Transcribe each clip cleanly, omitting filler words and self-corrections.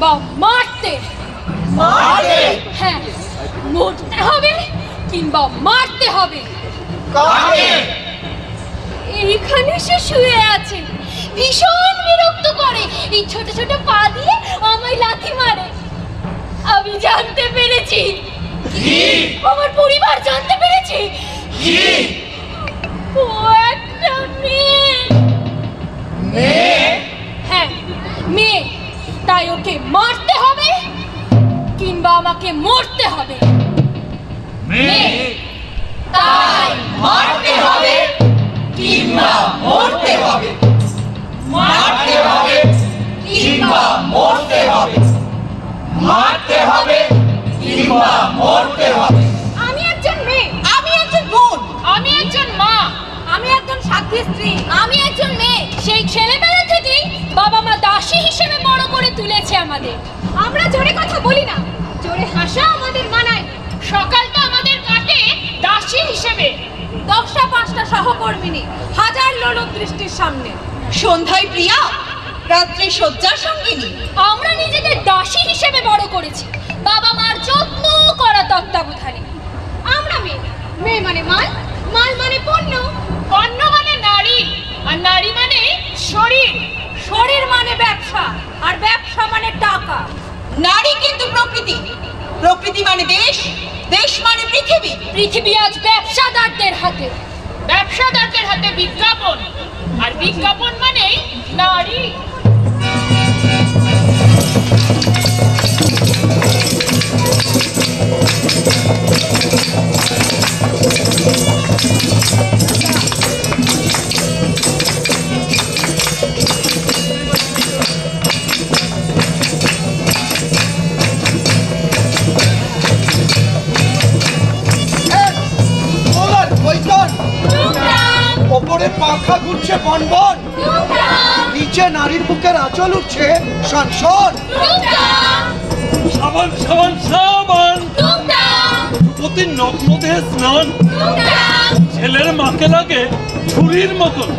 কিংবা মারতে। হ্যাঁ, মরতে হবে কিংবা মারতে হবে। এইখানে সে শুয়ে আছে, ভীষণ বিরক্ত করে, এই ছোট ছোট পা দিয়ে আমায় লাথি মারে। আমি জানতে পেরেছি, আমার পরিবার জানতে পেরেছি, ও একটা মেয়ে। হ্যাঁ, মেয়ে। তাই ওকে মারতে হবে কিংবা আমাকে মরতে হবে। তাই মারতে হবে কিংবা মরতে হবে। মারতে হবে কিংবা মরতে হবে। মারতে হবে কিংবা মরতে হবে। আমি একজন মেয়ে, আমি একজন বোন, আমি একজন মা, আমি একজন সাথী স্ত্রী, আমি একজন মেয়ে। সেই ছেলেবেলা থেকেই বাবা মা দাসী হিসেবে বড় করে তুলেছে আমাদের। আমরা জোরে কথা বলি না, জোরে হাসা আমাদের মানায়। সকালটা আমাদের কাটে দাসী হিসেবে, 10টা 5টা সহকর্মিনী, হাজার লোলক দৃষ্টির সামনে। সন্ধ্যায় প্রিয়া, রাত্রে শয্যা সঙ্গিনী। আমরা নিজেদের দাসী হিসেবে বড় করেছি, বাবা মার যত্ন করা তত্ত্বাবধানে। আমরা মেয়ে, মেয়ে মানে মাল, মাল মানে পণ্য, পণ্য মানে নারী, আর নারী মানে শরীর, শরীর মানে ব্যবসা, আর ব্যবসা মানে টাকা। নারী কিন্তু প্রকৃতি, প্রকৃতি মানে দেশ, দেশ মানে পৃথিবী। পৃথিবী আজ ব্যবসাদারদের হাতে, ব্যবসাদারদের হাতে বিজ্ঞাপন, আর বিজ্ঞাপন মানে নারী। ওপরে পাখা ঘুরছে বনবন, নিচে নারীর বুকের আঁচল উঠছে সনসন। সাবান সাবান সাবান, প্রতি নগ্নদেহে স্নান, ছেলের মাকে লাগে ছুরির মতন।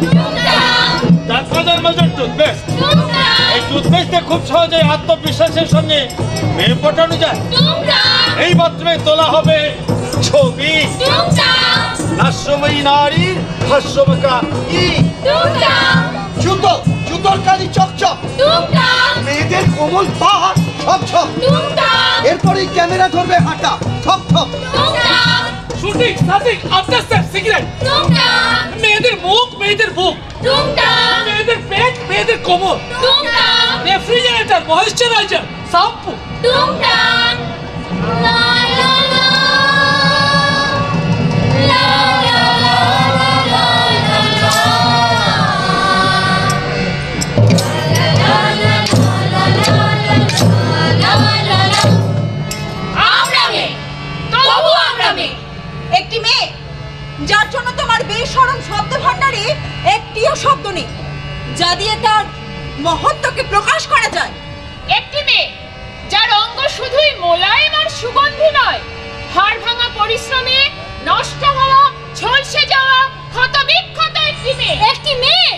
ডাক্তারদের মাঝে টুথপেস্ট, এই টুথপেস্টে খুব সহজে আত্মবিশ্বাসের সঙ্গে মেয়ে পটানো যায়। এই বাথরুমে তোলা হবে ছবি, হাস্যময়ী নারীর হাস্যমুখা জুতো, জুতোর কালি চকচক, মেয়েদের কোমল পা ছক ছক। এরপরেই ক্যামেরা ধরবে হাঁটা থক থক। Shooting shirting after set cigarette, মেয়েদের মুখ মেয়েদের বুক, মেয়েদের পেট মেয়েদের কোমর, রেফ্রিজারেটর ময়েশ্চারাইজার শ্যাম্পু। একটি মেয়ে যার জন্য তোমার বেশরম শব্দ ভান্ডারে একটিও শব্দ নেই, যা দিয়ে তার মহত্বকে প্রকাশ করা যায়। একটি মেয়ে যার অঙ্গ শুধুই মোলায়েম আর সুগন্ধি নয়, হাড় ভাঙা পরিশ্রমে নষ্ট হওয়া, ঝলসে যাওয়া, ক্ষত বিক্ষত একটি মেয়ে। একটি মেয়ে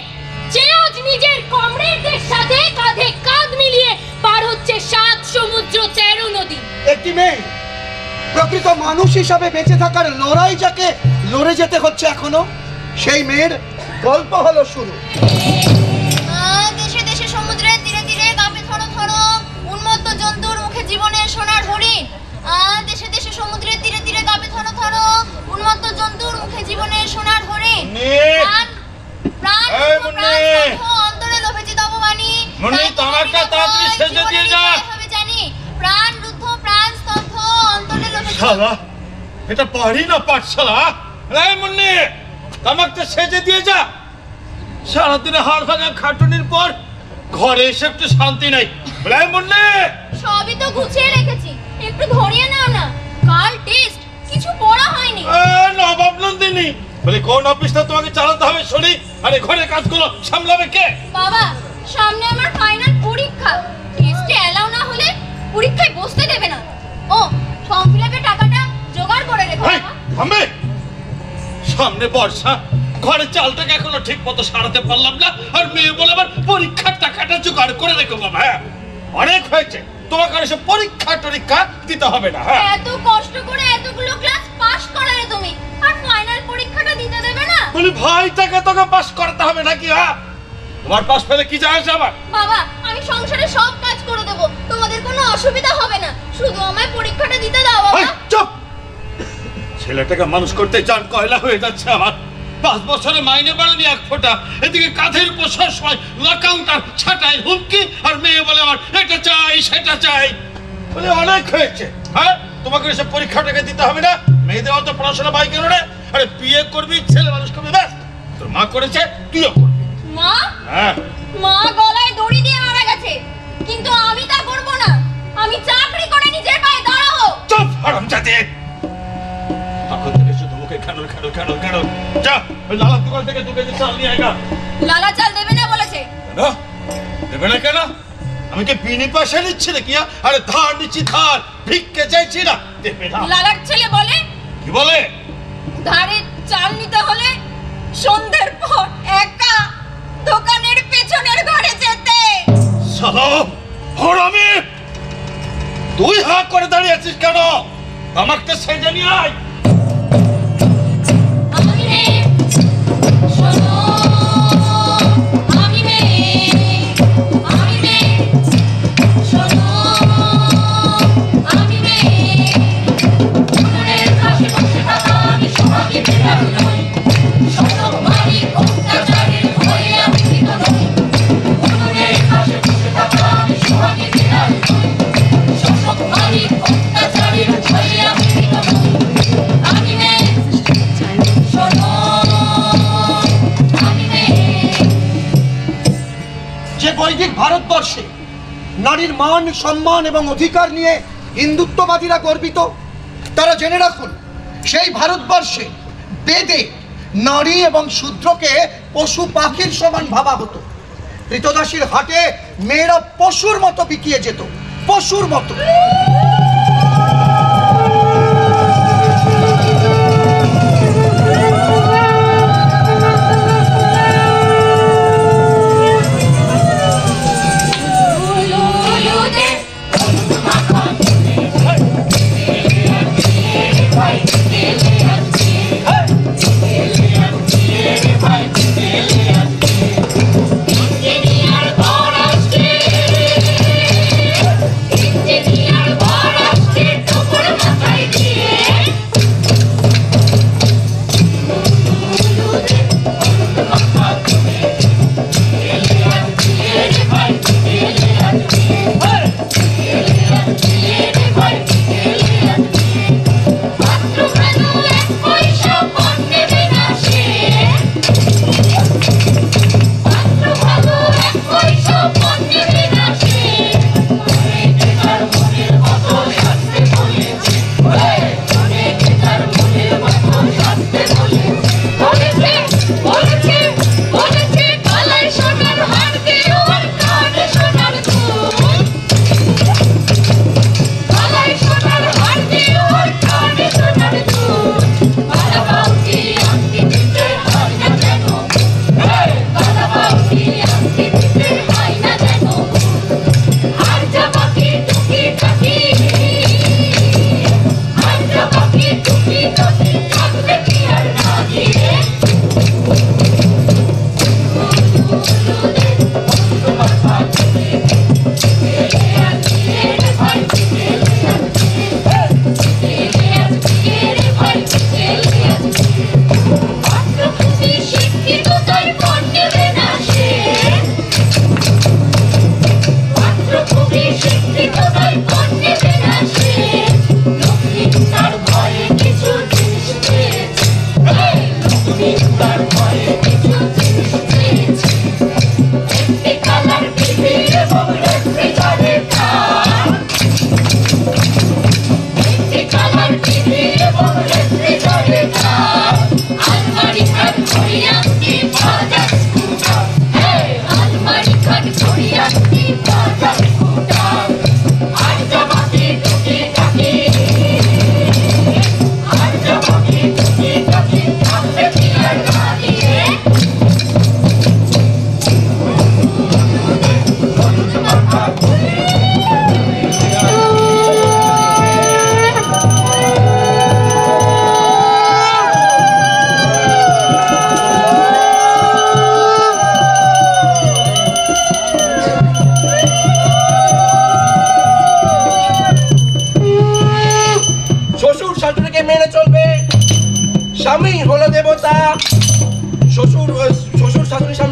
যে আজ নিজের কমরেডদের সাথে কাঁধে কাঁধ মিলিয়ে পার হচ্ছে 7 সমুদ্র 13 নদী। একটি মেয়ে প্রকৃত মানুষ হিসাবে বেঁচে থাকার লড়াই যাকে লড়ে যেতে হচ্ছে এখনো, সেই মেয়ের গল্প হলো শুরু। দেশে দেশে সমুদ্রের তীরে তীরে কাঁপে থর থর উন্মত্ত জন্তুর মুখে জীবনের সোনার হরিণ। দেশে দেশে সমুদ্রের তীরে তীরে কাঁপে থর থর উন্মত্ত জন্তুর মুখে জীবনের সোনার হরিণ। প্রাণ অন্তরে লোভেছি তব বাণী, তাড়াতাড়ি সেজে দিয়ে যা। জানি প্রাণ রুদ্ধ প্রাণ স্তব্ধ অন্তরে লোভেছি। শালা, এটা পারি না পাঠশালা। এই মুন্নি, আমাকে সেজে দিয়ে যা। সারাদিনে হাড় ভাঙা খাটুনির পর ঘরে এসে একটু শান্তি নাই। এই মুন্নি, সবই তো গুছিয়ে রেখেছি, একটু ধরিয়ে নাও না। কাল টেস্ট, কিছু পড়া হয়নি। নবাব নন্দিনী বলে কোন অফিসটা তোমাকে চালাতে হবে শুনি, আরে ঘরের কাজগুলো সামলাবে কে? বাবা, সামনে আমার ফাইনাল পরীক্ষা, টেস্টে এলাও না হলে পরীক্ষায় বসতে দেবে না। ও ফর্ম ফিলআপের টাকাটা জোগাড় করে রেখো বাবা। থামবে, সামনে বর্ষা, ঘরে চালটাকে এখনো ঠিক মতো সারাতে পারলাম না, আর মেয়ে বলে আবার পরীক্ষার টাকাটা জোগাড় করে রেখো বাবা। অনেক হয়েছে, তোমাকে আর এসব পরীক্ষা টরীক্ষা দিতে হবে না। হ্যাঁ, এত কষ্ট করে এতগুলো ক্লাস পাস করালে তুমি, আর ফাইনাল পরীক্ষাটা দিতে দেবে না? বলি ভাইটাকে তোকে পাস করতে হবে নাকি? হ্যাঁ, তোমার পাস পেলে কি যায় আসে আমার? বাবা, আমি সংসারে সব কাজ করে দেব, তোমাদের কোনো অসুবিধা হবে না, শুধু আমায় পরীক্ষাটা দিতে দাও বাবা। এই, চুপ! ছেলেটাকে মানুষ করতে চান কয়লা হয়ে যাচ্ছে আমার। 5 বছরে মাইনে বাড়েনি 1 ফোঁটা, এদিকে কাঁধের উপর সবসময় লকাউন্টার ছাটাই হুমকি, আর মেয়ে বলে আমার এটা চাই সেটা চাই। বলে অনেক হয়েছে। হ্যাঁ, তোমাকে এসব পরীক্ষাটাকে দিতে হবে না। মেয়েদের অত পড়াশোনা পাই কেন রে? আরে বিয়ে করবি, ছেলে মানুষ করবি, ব্যাস। তোর মা করেছে, তুইও করবি। মা? হ্যাঁ, মা গলায় দড়ি দিয়ে মারা গেছে, কিন্তু আমি তা করব না। আমি চাকরি করে নিজের পায়ে দাঁড়াবো। চুপ হারামজাদে! তখন থেকে শুধু মুখে খানুর খানুর খানুর খানুর। যা, ওই লালার দোকান থেকে 2 কেজি চাল নিয়ে আয় গা। লালা চাল দেবে না বলেছে। কেন দেবে না? কেন? আমি কি বিনি পয়সা নিচ্ছি নাকি? আরে ধার নিচ্ছি, ধার। ভিক্ষে চাইছি না, দেবে না। লালার ছেলে বলে কি বলে? ধারে চাল নিতে হলে সন্ধ্যের পর একা দোকানের পেছনের ঘরে যেতে। শালা হরামি! তুই হা করে দাঁড়িয়ে আছিস কেন? আমাকে সেজে নিয়ে আয়। আমি মেয়ে, শোনো, আমি মেয়ে, আমি মেয়ে, শোনো, আমি মেয়ে। উনুনের পাশে বসে থাকা আমি সোহাগী বিড়াল নই, শোষক মালিক অত্যাচারের ভয়ে আমি ভীত নই। উনুনের পাশে বসে থাকা আমি সোহাগী বিড়াল নই, শোষক মালিক অত্যাচারের ভয়ে আমি ভীত নই। আমি মেয়ে, শোনো, আমি মেয়ে। যে বৈদিক ভারতবর্ষে নারীর মান সম্মান এবং অধিকার নিয়ে হিন্দুত্ববাদীরা গর্বিত, তারা জেনে রাখুন সেই ভারতবর্ষে বেদে নারী এবং শূদ্রকে পশু পাখির সমান ভাবা হতো। কৃতদাসীর হাটে মেয়েরা পশুর মতো বিকিয়ে যেত, পশুর মতো।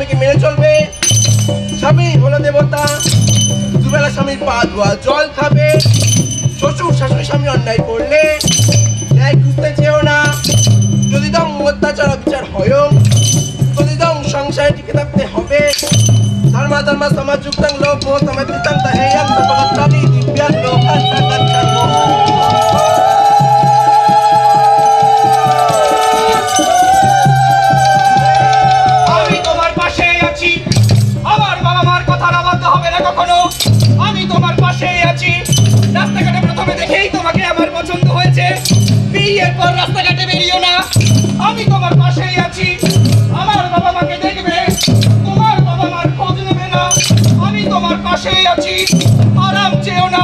স্বামীকে মেনে চলবে। স্বামী হলো দেবতা, দুবেলা স্বামীর পা ধোয়া জল খাবে। শ্বশুর শাশুড়ি স্বামী অন্যায় করলে ন্যায় খুঁজতে চেয়েও না। যদি দম অত্যাচার অবিচার হয়, যদি দম সংসারে টিকে থাকতে হবে। ধর্মা ধর্মা সমাজ যুক্তাং লোক মোহ সমাজৃতাং তাহেয়াং সর্বগতানি দিব্যাং লোকাং সাগচ্ছাং। আমি তোমার পাশেই আছি, আমার বাবা মার কথা নামাতে হবে না কখনো। আমি তোমার পাশেই আছি। রাস্তাঘাটে প্রথমে দেখেই তোমাকে আমার পছন্দ হয়েছে, বিয়ের পর রাস্তাঘাটে বেরিও না। আমি তোমার পাশেই আছি। আমার বাবা মাকে দেখবে, তোমার বাবা মার খোঁজ নেবে না। আমি তোমার পাশেই আছি। আরাম চেয়েও না,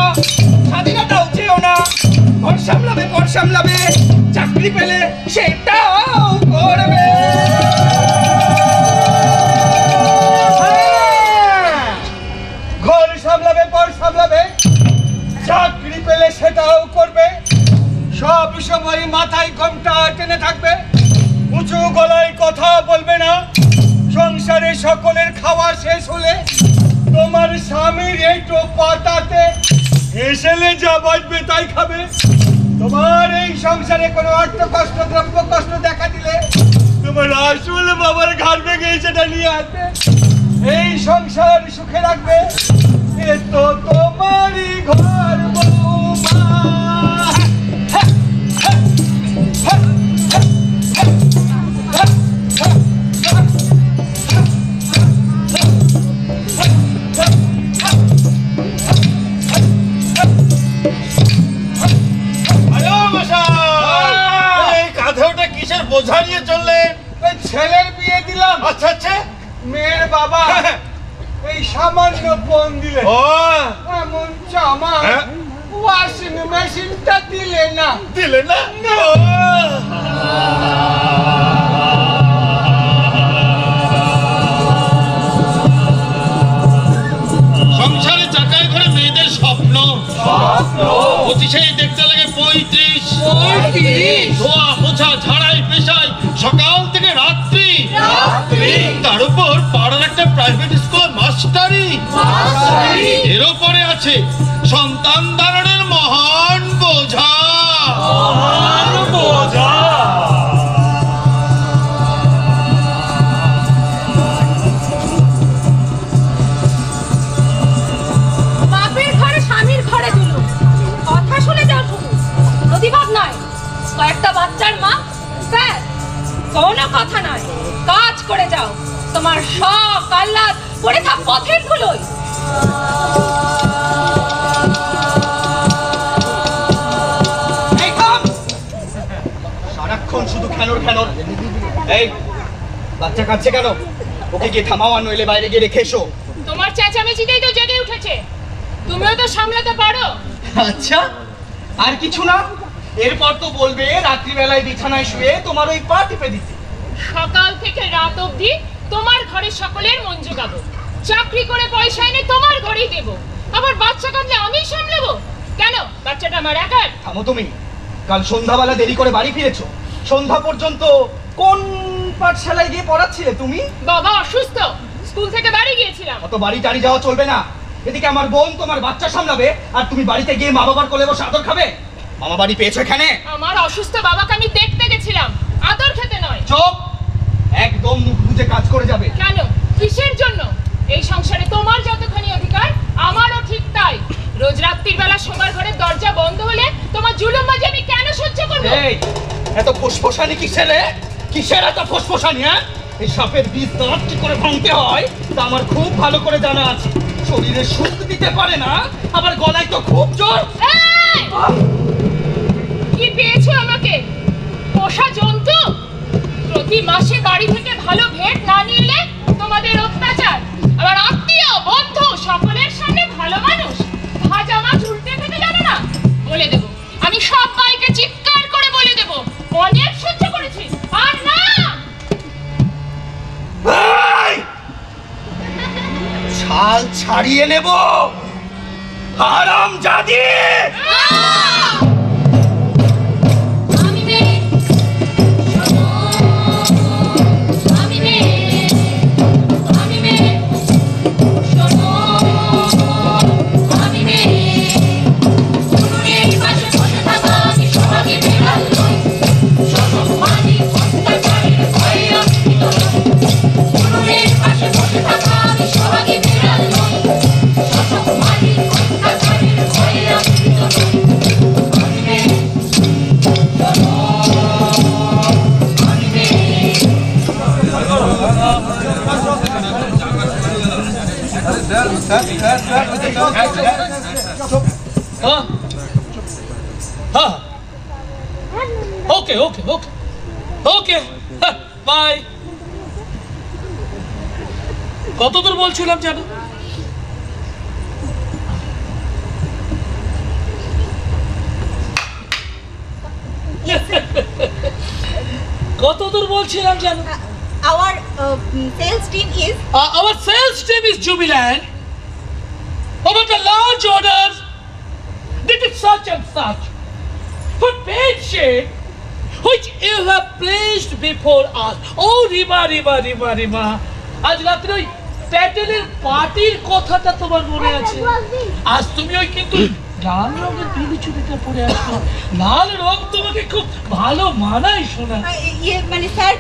স্বাধীনতাও চেয়েও না। ঘর সামলাবে, পর সামলাবে, চাকরি পেলে সেটাও করবে। ঘর সামলাবে, পর সামলাবে, চাকরি পেলে সেটাও করবে। সব সময় মাথায় ঘোমটা টেনে থাকবে, উঁচু গলায় কথা বলবে না। সংসারে সকলের খাওয়া শেষ হলে তোমার স্বামীর একটু পাতাতে এসেলে যা বাজবে তাই খাবে। তোমার এই সংসারে কোনো অর্থ কষ্ট, দ্রব্য কষ্ট দেখা দিলে তোমার আসল বাবার ঘাড় ভেঙে সেটা নিয়ে আসবে। এই সংসার সুখে রাখবে, এ তো তোমারই ঘর বৌমা। বোঝা নিয়ে চললেন? ছেলের বিয়ে দিলাম। আচ্ছা আচ্ছা। মেয়ের বাবা এই সামান্য ফোন দিলে, ও এমন জামা ওয়াশিং মেশিনটা দিলে না। দিলে না? সংসারে চাকায় ঘরে মেয়েদের স্বপ্ন, অতিশয় দেখতে লাগে 35। ধোয়া পোছা ঝাড়াই পেশায় সকাল থেকে রাত্রি। তার উপর পাড়ার একটা প্রাইভেট স্কুল মাস্টারি। এর উপরে আছে সন্তান ধারণের মহান বোঝা। বাপের ঘরে স্বামীর ঘরে তুলো, কথা শুনে যাও শুধু, প্রতিবাদ নয়। কয়েকটা বাচ্চার মা, স্যার কোনো কথা নয়, কাজ করে যাও। তোমার শখ আহ্লাদ পড়ে থাক পথের ধুলোয়। সারাক্ষণ শুধু খেনোর খেনোর। এই বাচ্চা কাঁদছে কেন? ওকে গিয়ে থামাও, আর নইলে বাইরে গিয়ে রেখে এসো। তোমার চেঁচামেচিতেই তো জেগে উঠেছে, তুমিও তো সামলাতে পারো। আচ্ছা, আর কিছু না? এরপর তো বলবে রাত্রিবেলায় বিছানায় শুয়ে তোমার ওই পা টিপে দিতে। সকাল থেকে রাত অবধি তোমার ঘরের সকলের মন জোগাবো, চাকরি করে পয়সা এনে তোমার ঘরেই দেবো, আবার বাচ্চা কাঁদলে আমিই সামলাবো। কেন, বাচ্চাটা আমার একার? থামো তুমি। কাল সন্ধ্যাবেলা দেরি করে বাড়ি ফিরেছো, সন্ধ্যা পর্যন্ত কোন পাঠশালায় গিয়ে পড়াচ্ছিলে তুমি? বাবা অসুস্থ, স্কুল থেকে বাড়ি গিয়েছিলাম। অত বাড়ি টাড়ি যাওয়া চলবে না। এদিকে আমার বোন তোমার বাচ্চা সামলাবে, আর তুমি বাড়িতে গিয়ে মা বাবার কোলে বসে আদর খাবে। মামা বাড়ি পেয়েছো এখানে? আমার অসুস্থ বাবাকে আমি দেখতে গেছিলাম, আদর খেতে নয়। চুপ, একদম মুখ বুজে কাজ করে যাবে। কেন, কিসের জন্য? এই সংসারে তোমার যতখানি অধিকার আমারও ঠিক তাই। রোজ রাত্রির বেলা শোবার ঘরের দরজা বন্ধ হলে তোমার জুলুমবাজি আমি কেন সহ্য করব? এই এত ফোসফোসানি কিসের রে? কিসের এত ফোসফোসানি? হ্যাঁ, এই সাপের বীজ দাঁত কি করে ভাঙতে হয় তা আমার খুব ভালো করে জানা আছে। শরীরে সুখ দিতে পারে না, আবার গলায় তো খুব জোর। এই! কি পেয়েছো আমাকে? পোষা জন্তু? প্রতি মাসে বাড়ি থেকে ভালো ভেট না নিলে তোমাদের অত্যাচার, আবার আত্মীয় বন্ধু সকলের সামনে ভালো মানুষ। ভাজা মাছ উল্টে খেতে জানো না? বলে দেবো, আমি সবাইকে চিৎকার করে বলে দেবো, অনেক সহ্য করেছি, আর না। ছাল ছাড়িয়ে নেব, হারামজাদি! আমি মেয়ে, শোনো, আমি মেয়ে, হ্যাঁ হ্যাঁ ওকে ওকে ওকে ওকে বাই। কতদূর বলছিলাম জানো? কতদূর বলছিলাম জানো? Our sales team is Our sales team is jubilant about a large order that is such and such for paid shade which you have placed before us. Oh, Rima, Rima, Rima, Rima. আজ রাত্রে ওই প্যাটেলের পার্টির কথাটা তোমার মনে আছে? আজ তুমি ওই কিন্তু লাল রঙের বিলি চুড়িটা পরে আসো। লাল রং তোমাকে খুব ভালো মানায় শোনা। মানে স্যার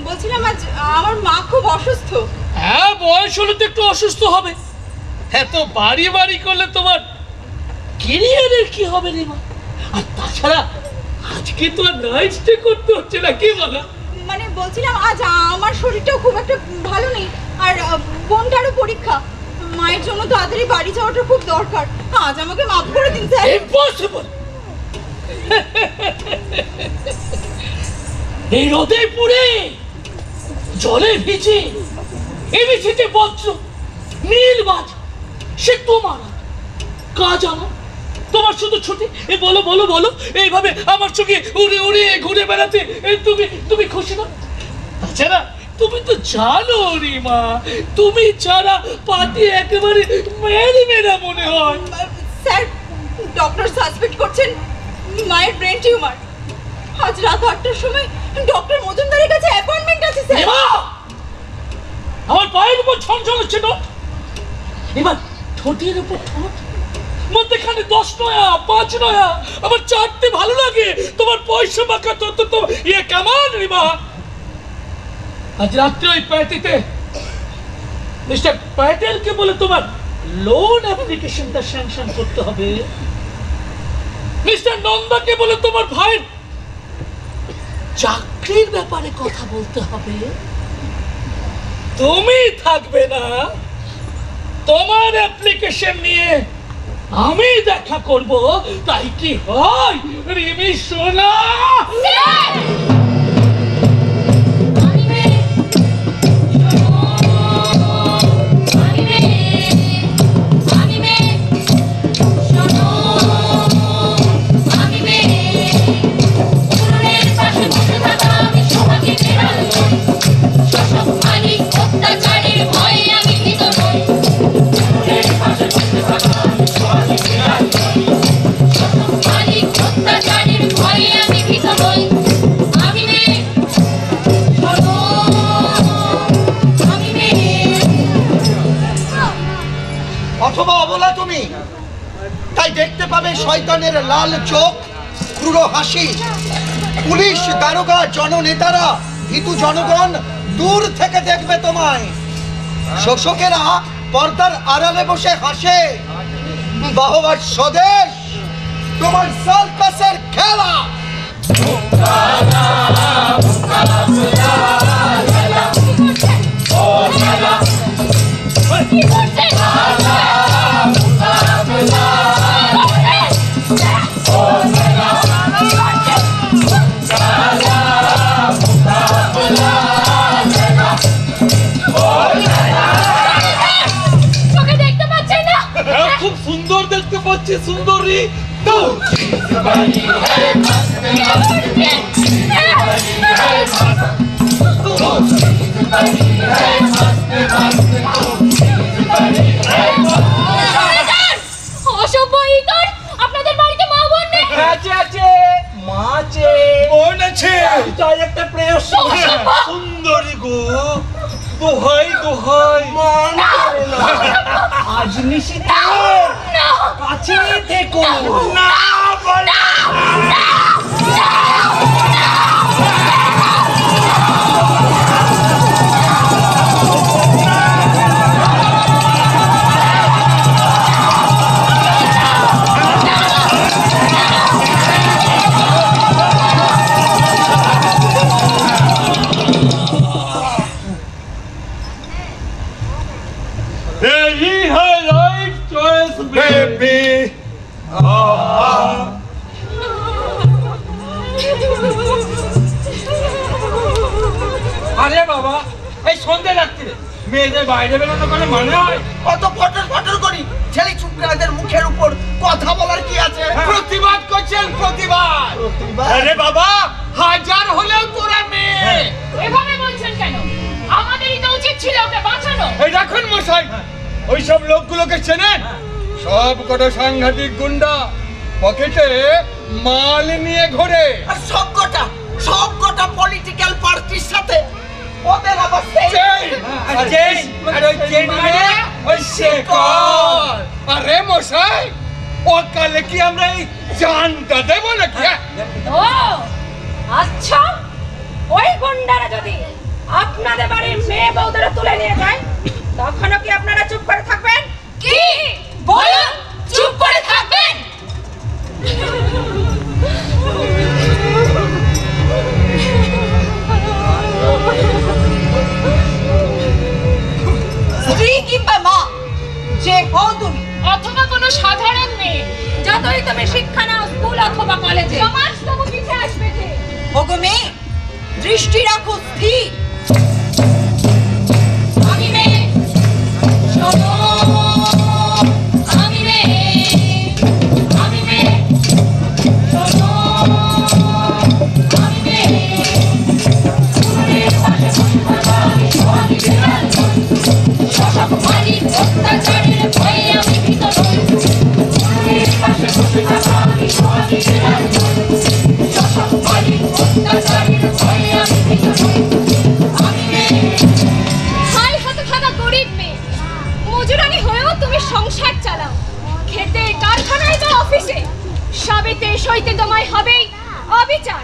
বলছিলাম আজ আমার মা খুব অসুস্থ। হ্যাঁ, বয়স হলে তো একটু অসুস্থ হবে। হ্যাঁ, তো বাড়ি বাড়ি করলে তোমার ক্যারিয়ারের কি হবে রে মা? আর তাছাড়া আজকে তো আর নাইট স্টে করতে হচ্ছে না, কি বলো? মানে বলছিলাম আজ আমার শরীরটাও খুব একটা ভালো নেই, আর বোনটারও পরীক্ষা। মায়ের জন্য তাড়াতাড়ি বাড়ি যাওয়াটা খুব দরকার। আজ আমাকে মাফ করে দিন স্যার। ইম্পসিবল। এই রোদে পুড়ে জলে ভিজে এবিসিতে বজ্র নীল বাজ, সে তোমার কাজ আমার, তোমার শুধু ছুটি। এ বলো বলো বলো, এইভাবে আমার চোখে উড়ে উড়ে ঘুরে বেড়াতে তুমি খুশি না? তাছাড়া তুমি তো জানো রিমা, তুমি ছাড়া পার্টি একেবারে মেরে মেরা মনে হয়। স্যার, ডক্টর সাসপেক্ট করছেন মায়ের ব্রেন টিউমার। আজ রাত 8টার সময় ডক্টর মজুমদারের কাছে অ্যাপয়েন্টমেন্ট আছে স্যার। আমার পায়ের উপর ছনছন হচ্ছে না, এবার ঠোঁটের উপর ঠোঁট, মধ্যেখানে 10 নয়া 5 নয়া, আমার চাটতে ভালো লাগে। তোমার পয়সা মাখা তো ইয়ে কেমন রিমা? আজ রাত্রে ওই পার্টিতে মিস্টার প্যাটেলকে বলে তোমার লোন অ্যাপ্লিকেশনটা স্যাংশন করতে হবে। মিস্টার নন্দাকে বলে তোমার ভাইয়ের চাকরির ব্যাপারে কথা বলতে হবে। তুমি থাকবে না, তোমার অ্যাপ্লিকেশন নিয়ে আমি দেখা করব, তাই কি হয় রিমি সোনা? অথবা অবলা তুমি, তাই দেখতে পাবে শয়তানের লাল চোখ, ক্রূর হাসি। পুলিশ, দারোগা, জননেতারা, ভীতু জনগণ দূর থেকে দেখবে তোমায়। শোষকেরা পর্দার আড়ালে বসে হাসে। বাহবার স্বদেশ, তোমার সার্কাসের খেলা। খুব সুন্দর দেখতে পাচ্ছি সুন্দরী। আপনাদের বাড়িতে মা বোন নেই? আছে মা আছে, বোন আছে, তাই একটা প্রেয় সুন্দরী গো, দোহাই দোহাই মান করে না। আজ নিশিতে কাছে থেকো না বলে यही है राइट चॉइस बेबी আরে বাবা এই সন্ধ্যে রাত্রিরে মেয়েদের বাইরে বেরোতে কোনো মানে হয়? কত ফটর ফটর করি ছেলে চুপড়াদের মুখের উপর কথা বলার কি আছে? প্রতিবাদ করছেন প্রতিবাদ। আরে বাবা হাজার হলেও তোরা মেয়ে। এভাবে বলছেন কেন? আমাদেরই তো উচিত ছিল ওকে বাঁচানো। এই দেখুন মশাই, ওইসব লোকগুলোকে চেনেন? সব কটা সাংঘাতিক গুন্ডা, পকেটে মাল নিয়ে ঘোরে। আর সব কটা পলিটিক্যাল পার্টির সাথে ওদের আবার আরে মশাই, ও কালে কি আমরা এই জানটা দেবো নাকি? ও আচ্ছা, ওই গুন্ডারা যদি আপনাদের বাড়ির মেয়ে বউদের তুলে নিয়ে যায় তখনও কি আপনারা চুপ করে থাকবেন? কি বলুন, চুপ করে থাকবেন? স্ত্রী কিংবা মা যে হও তুমি, অথবা কোনো সাধারণ মেয়ে, যতই তুমি শিক্ষা নাও স্কুল অথবা কলেজে, সমাজ তবু পিছে আসবে যে। ওগো মেয়ে, দৃষ্টি রাখো স্থির। আমি মেয়ে, শোনো, আমি মেয়ে, আমি মেয়ে, শোনো, আমি মেয়ে। শাসক মালিক অত্যাচারের ভয়ে আমি ভীত নই। শাসক মালিক অত্যাচারের ভয়ে আমি ভীত নই। আমি মেয়ে, হাই হতভাগা গরিব মেয়ে, মজুরানি হয়েও তুমি সংসার চালাও। খেতে কারখানায় বা অফিসে সবেতে সইতে তোমায় হবেই অবিচার।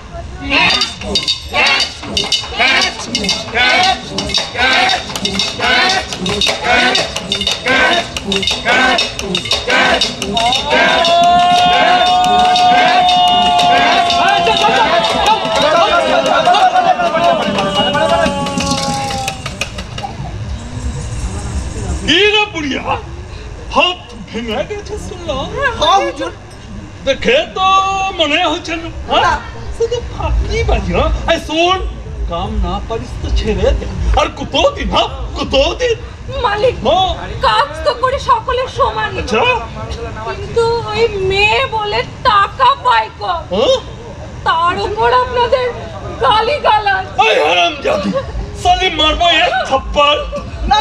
বুড়িয়া হাত ভেঙে গেছে শুনলাম। হ্যাঁ হুজুর। দেখে তো মনে হচ্ছে না, হ্যাঁ? শুধু ফাঁকি বাজি। হ্যাঁ শোন, কাম না পারিস তো ছেড়ে দে। আর কতদিন, হ্যাঁ কতদিন? মালিক, হ্যাঁ কাজ তো করে সকলের সমান, আচ্ছা কিন্তু ওই মেয়ে বলে টাকা পায় কম, হ্যাঁ তার উপর আপনাদের গালিগালাজ। এই হারামজাদি, সালি মারবো এক থাপ্পড়। না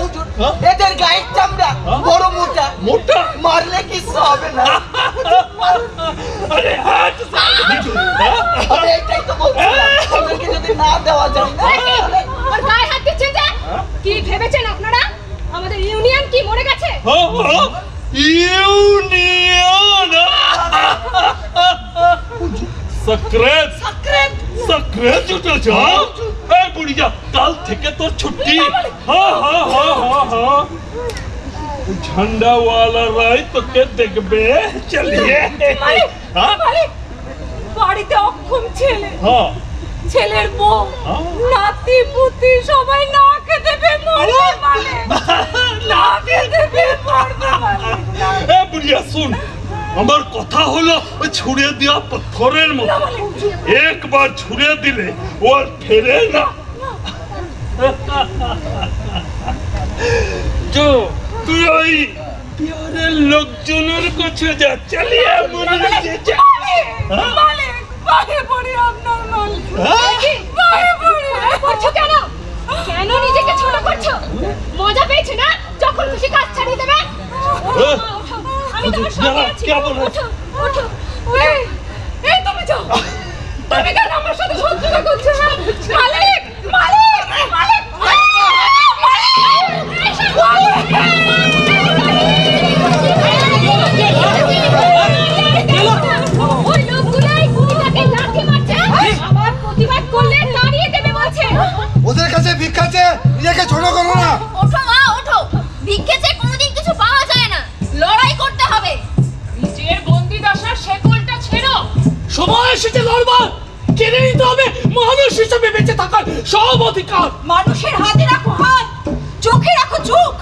হুজুর, হ্যাঁ? এদের গায়ের চামড়া হ্যাঁ? বড় মোটা, মোটা মারলে কিছু হবে না। আরে হাত আমি এটাই তো বলছিলাম, ওদেরকে যদি না দেওয়া যায় না তাহলে আর গায়ে হাত দিচ্ছেন যে? কি ভেবেছেন আপনারা আমাদের ইউনিয়ন কি মরে গেছে? ইউনিয়ন सक्रेत सक्रेत जुटा जा। ए बुढ़िया, कल থেকে তোর ছুটি। हाँ हाँ हाँ हाँ हाँ झंडा वाला राय तो के देखबे। चलिए মালিক, हाँ মালিক, বাড়িতে অক্ষম ছেলে, हाँ ছেলের বউ, নাতি পুতি সবাই না খেতে পেয়ে মরবে মানে, না খেতে পেয়ে মরবে মানে। এ বুড়িয়া শুন, আমার কথা হলো ওই ছুঁড়ে দেওয়া পাথরের মতো, একবার ছুঁড়ে দিলে ও আর ফেরে না। তো তুই ওই বিহারের লোকজনের কাছে যা। চালিয়ে মনে যা। মালিক, পায়ে পড়ি আপনার মালিক। কি? পায়ে পড়ি। করছো কেন? কেন নিজেকে ছোট করছো? মজা পেয়েছে না? যখন খুশি কাজ ছাড়িয়ে দেবে। ওঠো মা, ওঠো। আমি তোমার সঙ্গে আছি। কে বলে? ওঠো, ওঠো। এই তুমি যাও। তুমি কেন আমার সাথে শত্রুতা করছো? মালিক, মালিক, মালিক, ওই লোকগুলাই গুলিটাকে লাথি মারছে। আবার প্রতিবাদ করলে তাড়িয়ে দেবে বলছে। ওদের কাছে ভিক্ষা চেয়ে নিজেকে ছোট করো না। ওঠো মা, ওঠো। ভিক্ষে চেয়ে কোনোদিন কিছু পাওয়া যায় না, লড়াই করতে হবে। নিজের বন্দি দশার শেকলটা ছেড়ো। সময় এসেছে লড়বার। কেড়ে নিতে হবে মানুষ হিসেবে বেঁচে থাকার সব অধিকার। মানুষের হাতে রাখো হাত, চোখে রাখো চোখ,